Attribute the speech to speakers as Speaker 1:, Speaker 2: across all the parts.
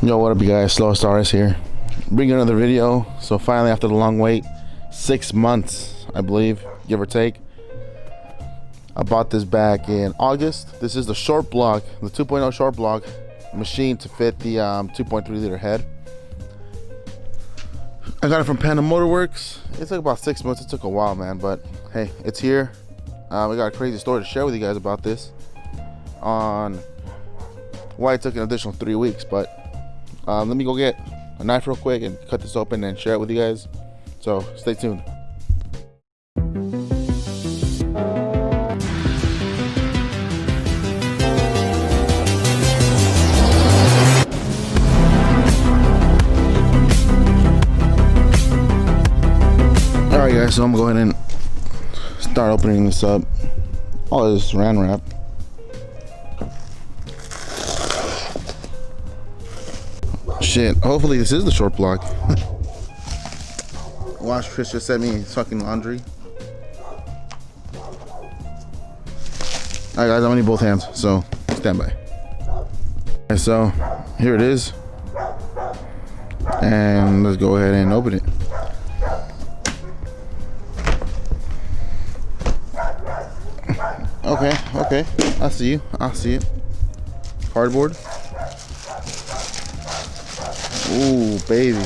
Speaker 1: Yo, what up you guys, Slow Stars here, bringing another video. So finally, after the long wait, 6 months I believe, give or take, I bought this back in August. This is the ShortBlock, the 2.0 ShortBlock machine to fit the 2.3 liter head. I got it from Panda Motorworks. It took about 6 months. It took a while, man, but hey, it's here. We got a crazy story to share with you guys about this on why it took an additional 3 weeks. But let me go get a knife real quick and cut this open and share it with you guys. So stay tuned. Alright guys, so I'm going to go ahead and start opening this up. All this ran wrap. Shit, hopefully this is the ShortBlock. Watch, Chris just sent me fucking laundry. Alright guys, I'm gonna need both hands, so stand by. Okay, so here it is. And let's go ahead and open it. Okay, I see you. I see it. Cardboard. Ooh, baby.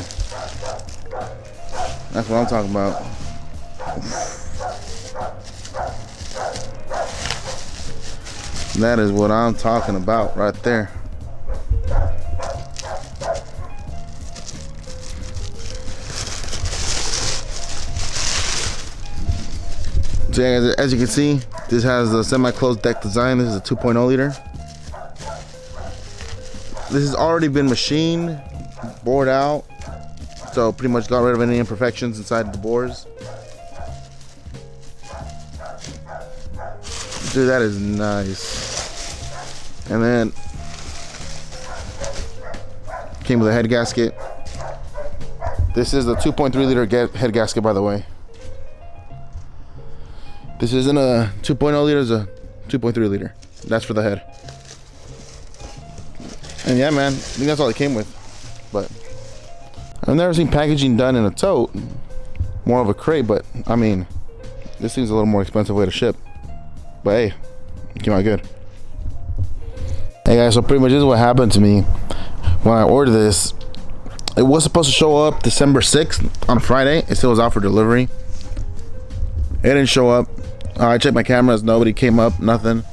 Speaker 1: That's what I'm talking about. That is what I'm talking about right there. So yeah, as you can see, this has a semi-closed deck design. This is a 2.0 liter. This has already been machined, bored out, so pretty much got rid of any imperfections inside the bores. Dude, that is nice. And then came with a head gasket. This is the 2.3 liter head gasket, by the way. This isn't a 2.0 liter, it's a 2.3 liter. That's for the head. And yeah, man, I think that's all it came with. But I've never seen packaging done in a tote, more of a crate. But I mean, this seems a little more expensive way to ship. But hey, it came out good. Hey guys, so pretty much this is what happened to me when I ordered this. It was supposed to show up December 6th on Friday. It still was out for delivery. It didn't show up. I checked my cameras, nobody came up, nothing.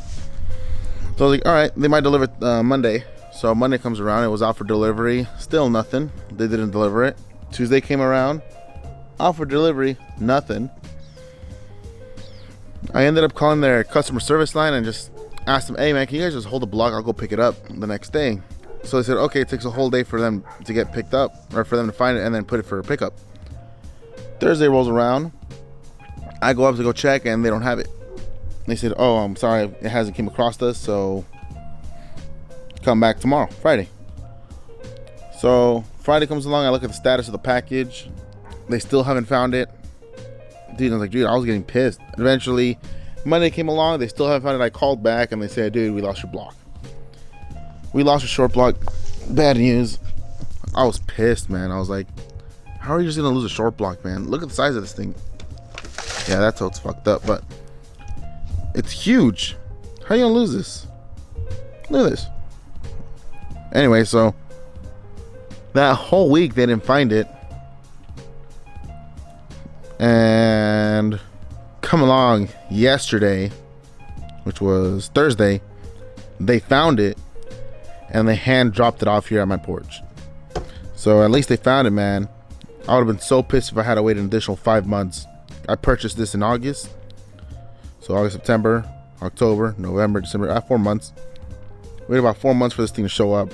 Speaker 1: So I was like, all right, they might deliver Monday. So Monday comes around, it was out for delivery, still nothing. They didn't deliver it. Tuesday came around, out for delivery, nothing. I ended up calling their customer service line and just asked them, hey man, can you guys just hold the block? I'll go pick it up the next day. So they said, okay, it takes a whole day for them to get picked up, or for them to find it and then put it for a pickup. Thursday rolls around. I go up to go check and they don't have it. They said, oh, I'm sorry, it hasn't came across us, so come back tomorrow, Friday. So Friday comes along, I look at the status of the package. They still haven't found it. Dude, I was like, dude, I was getting pissed. Eventually, Monday came along, they still haven't found it. I called back and they said, dude, we lost your block. We lost your ShortBlock. Bad news. I was pissed, man. I was like, how are you just gonna lose a ShortBlock, man? Look at the size of this thing. Yeah, that tote's fucked up, but it's huge. How you gonna lose this? Look at this. Anyway, so that whole week they didn't find it. And come along yesterday, which was Thursday, they found it and they hand dropped it off here at my porch. So at least they found it, man. I would have been so pissed if I had to wait an additional 5 months. I purchased this in August. So August, September, October, November, December. I have 4 months. Wait about 4 months for this thing to show up.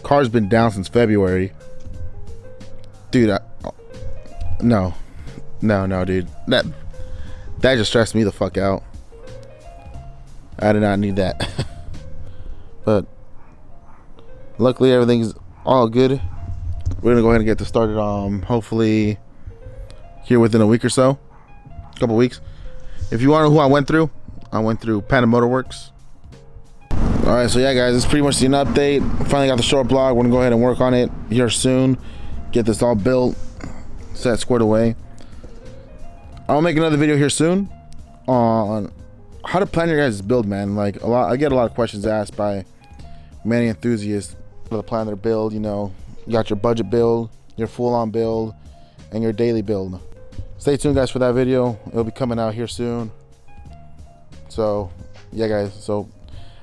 Speaker 1: Car's been down since February. Dude, no, dude. That just stressed me the fuck out. I did not need that. But luckily everything's all good. We're gonna go ahead and get this started. Hopefully here within a week or so, a couple weeks. If you want to know who I went through Panda Motorworks. All right, so yeah, guys, it's pretty much an update. Finally got the short block. We're gonna go ahead and work on it here soon. Get this all built, set, squared away. I'll make another video here soon on how to plan your guys' build, man. Like I get a lot of questions asked by many enthusiasts for the plan their build. You know, you got your budget build, your full-on build, and your daily build. Stay tuned, guys, for that video. It'll be coming out here soon. So yeah, guys, so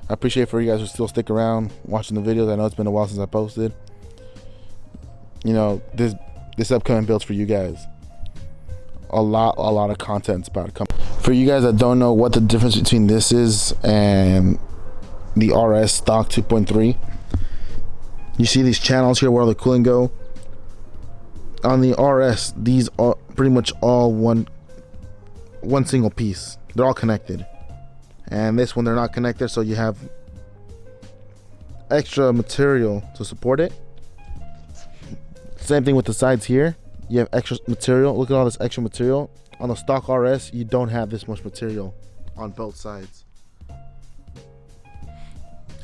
Speaker 1: I appreciate for you guys who still stick around watching the videos. I know it's been a while since I posted. You know, this upcoming build's for you guys. A lot of content's about to come. For you guys that don't know what the difference between this is and the RS stock 2.3, you see these channels here where all the cooling go. On the RS, these are pretty much all one single piece. They're all connected. And this one, they're not connected, so you have extra material to support it. Same thing with the sides here. You have extra material. Look at all this extra material. On the stock RS, you don't have this much material on both sides.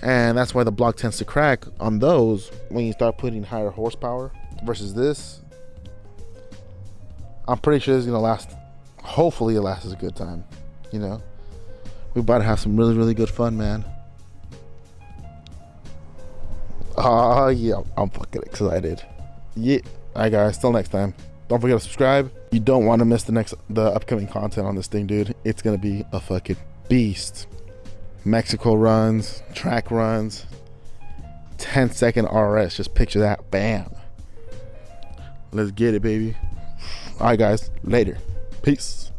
Speaker 1: And that's why the block tends to crack on those when you start putting higher horsepower versus this. I'm pretty sure this is gonna last. Hopefully it lasts a good time, you know. We're about to have some really good fun, man. Yeah, I'm fucking excited. Yeah. Alright, guys, till next time. Don't forget to subscribe. You don't want to miss the upcoming content on this thing, dude. It's gonna be a fucking beast. Mexico runs, track runs, 10-second RS. Just picture that. Bam. Let's get it, baby. Alright, guys, later. Peace.